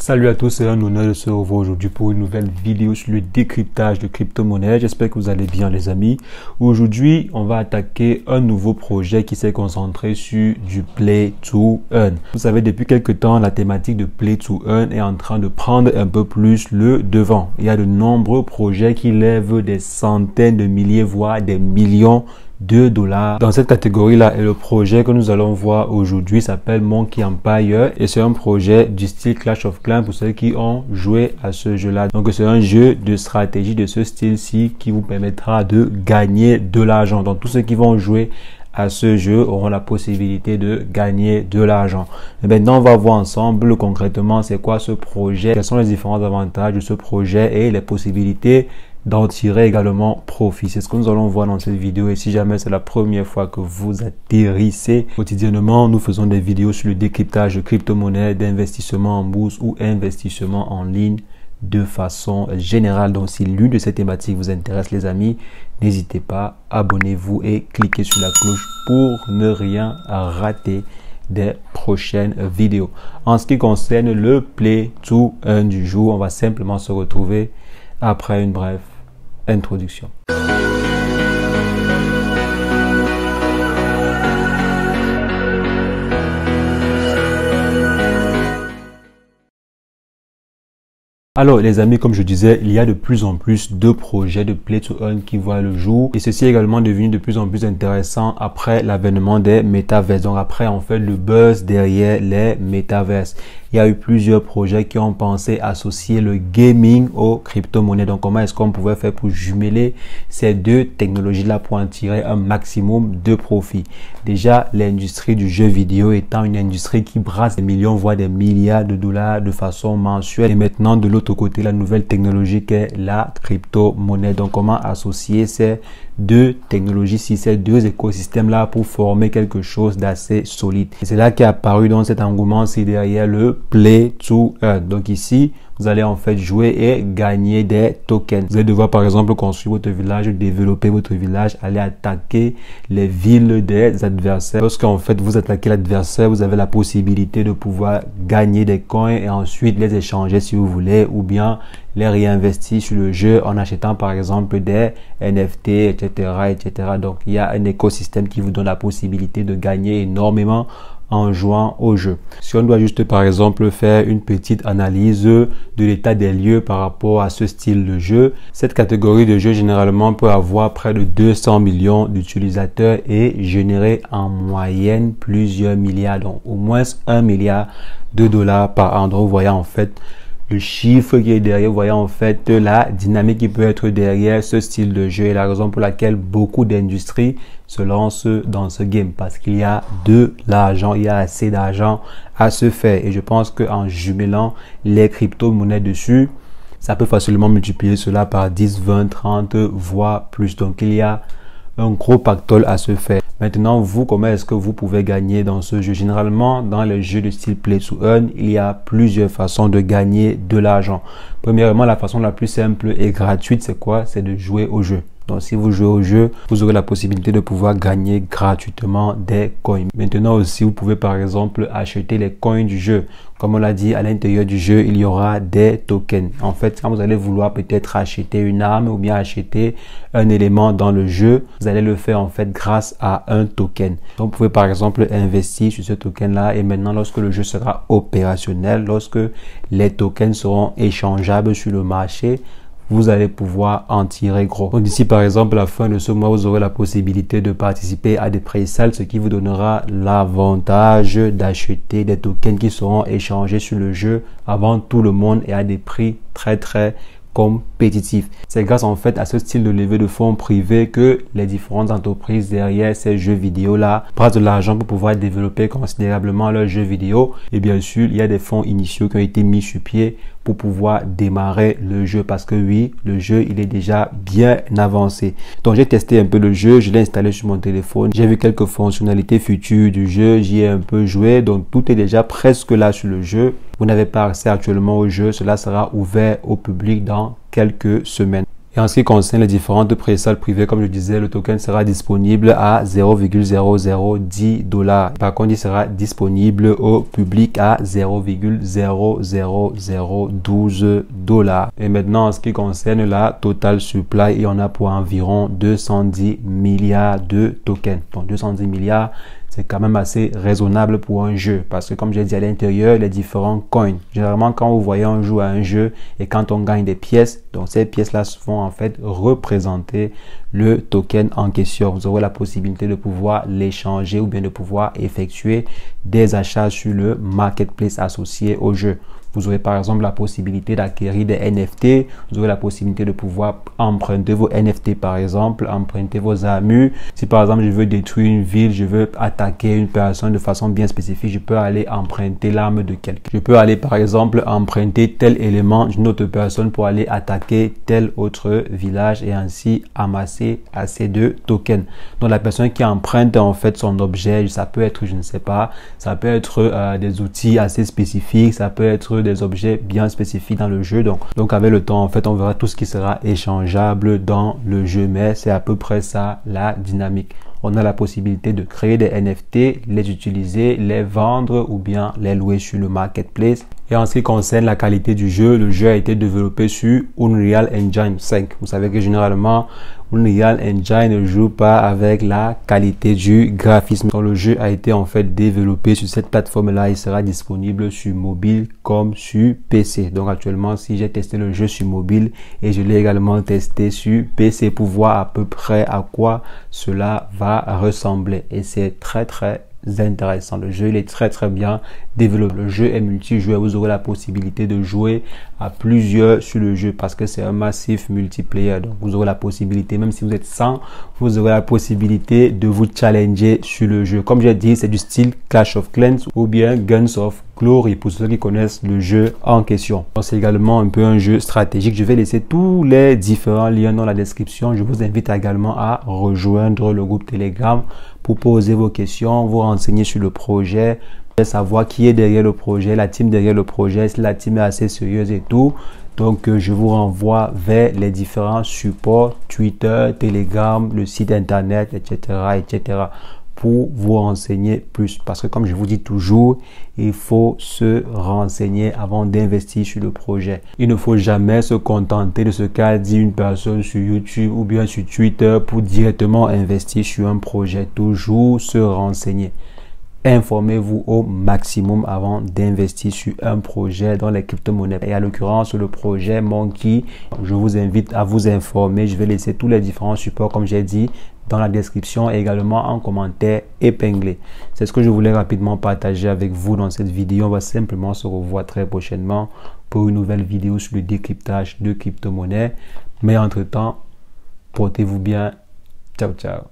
Salut à tous, c'est un honneur de se revoir aujourd'hui pour une nouvelle vidéo sur le décryptage de crypto-monnaies. J'espère que vous allez bien les amis. Aujourd'hui, on va attaquer un nouveau projet qui s'est concentré sur du Play to Earn. Vous savez, depuis quelques temps, la thématique de Play to Earn est en train de prendre un peu plus le devant. Il y a de nombreux projets qui lèvent des centaines de milliers, voire des millions de dollars dans cette catégorie-là. Et le projet que nous allons voir aujourd'hui s'appelle Monkey Empire et c'est un projet du style Clash of Clans pour ceux qui ont joué à ce jeu-là. Donc c'est un jeu de stratégie de ce style-ci qui vous permettra de gagner de l'argent. Donc tous ceux qui vont jouer à ce jeu auront la possibilité de gagner de l'argent. Maintenant, on va voir ensemble concrètement c'est quoi ce projet, quels sont les différents avantages de ce projet et les possibilités d'en tirer également profit. C'est ce que nous allons voir dans cette vidéo. Et si jamais c'est la première fois que vous atterrissez, quotidiennement, nous faisons des vidéos sur le décryptage de crypto-monnaies, d'investissement en bourse ou investissement en ligne de façon générale. Donc, si l'une de ces thématiques vous intéresse, les amis, n'hésitez pas, abonnez-vous et cliquez sur la cloche pour ne rien rater des prochaines vidéos. En ce qui concerne le Play to Earn du jour, on va simplement se retrouver après une brève introduction. Alors les amis, comme je disais, il y a de plus en plus de projets de Play to Earn qui voient le jour et ceci est également devenu de plus en plus intéressant après l'avènement des métaverses. Donc après en fait le buzz derrière les métaverses. Il y a eu plusieurs projets qui ont pensé associer le gaming aux crypto-monnaies. Donc comment est-ce qu'on pouvait faire pour jumeler ces deux technologies-là pour en tirer un maximum de profit? Déjà, l'industrie du jeu vidéo étant une industrie qui brasse des millions voire des milliards de dollars de façon mensuelle. Et maintenant de l'autre côté, la nouvelle technologie qui est la crypto-monnaie. Donc comment associer ces deux technologies, ces deux écosystèmes-là pour former quelque chose d'assez solide. Et c'est là qu'est apparu dans cet engouement-ci derrière le Play to Earn. Donc ici, vous allez en fait jouer et gagner des tokens. Vous allez devoir par exemple construire votre village, développer votre village, aller attaquer les villes des adversaires. Lorsqu'en fait vous attaquez l'adversaire, vous avez la possibilité de pouvoir gagner des coins et ensuite les échanger si vous voulez ou bien les réinvestir sur le jeu en achetant par exemple des NFT, etc. Donc il y a un écosystème qui vous donne la possibilité de gagner énormément en jouant au jeu. Si on doit juste par exemple faire une petite analyse de l'état des lieux par rapport à ce style de jeu, cette catégorie de jeu généralement peut avoir près de 200 millions d'utilisateurs et générer en moyenne plusieurs milliards, donc au moins 1 milliard de dollars par an. Donc vous voyez en fait le chiffre qui est derrière, vous voyez en fait la dynamique qui peut être derrière ce style de jeu et la raison pour laquelle beaucoup d'industries se lancent dans ce game parce qu'il y a de l'argent, il y a assez d'argent à se faire et je pense qu'en jumelant les crypto-monnaies dessus, ça peut facilement multiplier cela par 10, 20, 30 voire plus. Donc il y a un gros pactole à se faire. Maintenant, vous, comment est-ce que vous pouvez gagner dans ce jeu? Généralement, dans les jeux de style Play to Earn, il y a plusieurs façons de gagner de l'argent. Premièrement, la façon la plus simple et gratuite, c'est quoi? C'est de jouer au jeu. Donc, si vous jouez au jeu, vous aurez la possibilité de pouvoir gagner gratuitement des coins. Maintenant aussi, vous pouvez par exemple acheter les coins du jeu. Comme on l'a dit, à l'intérieur du jeu, il y aura des tokens. En fait, quand vous allez vouloir peut-être acheter une arme ou bien acheter un élément dans le jeu, vous allez le faire en fait grâce à un token. Donc, vous pouvez par exemple investir sur ce token-là et maintenant, lorsque le jeu sera opérationnel, lorsque les tokens seront échangeables sur le marché, vous allez pouvoir en tirer gros. Donc d'ici par exemple à la fin de ce mois, vous aurez la possibilité de participer à des pré-sales, ce qui vous donnera l'avantage d'acheter des tokens qui seront échangés sur le jeu avant tout le monde et à des prix très compétitif. C'est grâce en fait à ce style de levée de fonds privé que les différentes entreprises derrière ces jeux vidéo là brassent de l'argent pour pouvoir développer considérablement leurs jeux vidéo et bien sûr il y a des fonds initiaux qui ont été mis sur pied pour pouvoir démarrer le jeu parce que oui, le jeu il est déjà bien avancé. Donc j'ai testé un peu le jeu, je l'ai installé sur mon téléphone, j'ai vu quelques fonctionnalités futures du jeu, j'y ai un peu joué, donc tout est déjà presque là sur le jeu. Vous n'avez pas accès actuellement au jeu, cela sera ouvert au public dans quelques semaines. Et en ce qui concerne les différentes pré-sales privées, comme je disais, le token sera disponible à 0,0010 $. Par contre, il sera disponible au public à 0,00012 $. Et maintenant, en ce qui concerne la total supply, il y en a pour environ 210 milliards de tokens. Donc 210 milliards, c'est quand même assez raisonnable pour un jeu parce que comme j'ai dit à l'intérieur, les différents coins. Généralement, quand vous voyez on joue à un jeu et quand on gagne des pièces, donc ces pièces-là vont en fait représenter le token en question. Vous aurez la possibilité de pouvoir l'échanger ou bien de pouvoir effectuer des achats sur le marketplace associé au jeu. Vous aurez par exemple la possibilité d'acquérir des NFT. Vous aurez la possibilité de pouvoir emprunter vos NFT par exemple, emprunter vos armures. Si par exemple je veux détruire une ville, je veux attaquer une personne de façon bien spécifique, je peux aller emprunter l'arme de quelqu'un. Je peux aller par exemple emprunter tel élément d'une autre personne pour aller attaquer tel autre village et ainsi amasser assez de tokens. Donc la personne qui emprunte en fait son objet, ça peut être, je ne sais pas, ça peut être des outils assez spécifiques, ça peut être des objets bien spécifiques dans le jeu. Donc avec le temps, en fait, on verra tout ce qui sera échangeable dans le jeu, mais c'est à peu près ça la dynamique. On a la possibilité de créer des NFT, les utiliser, les vendre ou bien les louer sur le marketplace. Et en ce qui concerne la qualité du jeu, le jeu a été développé sur Unreal Engine 5. Vous savez que généralement, Unreal Engine ne joue pas avec la qualité du graphisme. Donc, le jeu a été en fait développé sur cette plateforme-là. Il sera disponible sur mobile comme sur PC. Donc actuellement, si j'ai testé le jeu sur mobile et je l'ai également testé sur PC pour voir à peu près à quoi cela va ressembler. Et c'est très intéressant. Le jeu il est très bien développé. Le jeu est multijoueur. Vous aurez la possibilité de jouer à plusieurs sur le jeu parce que c'est un massif multiplayer. Donc vous aurez la possibilité, même si vous êtes 100, vous aurez la possibilité de vous challenger sur le jeu. Comme j'ai dit, c'est du style Clash of Clans ou bien Guns of Glory pour ceux qui connaissent le jeu en question. C'est également un peu un jeu stratégique. Je vais laisser tous les différents liens dans la description. Je vous invite également à rejoindre le groupe Telegram pour poser vos questions, vous renseigner sur le projet, savoir qui est derrière le projet, la team derrière le projet, si la team est assez sérieuse et tout. Donc, je vous renvoie vers les différents supports, Twitter, Telegram, le site internet, etc. pour vous renseigner plus. Parce que comme je vous dis toujours, il faut se renseigner avant d'investir sur le projet. Il ne faut jamais se contenter de ce qu'a dit une personne sur YouTube ou bien sur Twitter pour directement investir sur un projet. Toujours se renseigner. Informez-vous au maximum avant d'investir sur un projet dans les crypto-monnaies. Et à l'occurrence, le projet Monkey, je vous invite à vous informer. Je vais laisser tous les différents supports, comme j'ai dit, dans la description et également en commentaire épinglé. C'est ce que je voulais rapidement partager avec vous dans cette vidéo. On va simplement se revoir très prochainement pour une nouvelle vidéo sur le décryptage de crypto-monnaies. Mais entre-temps, portez-vous bien. Ciao, ciao.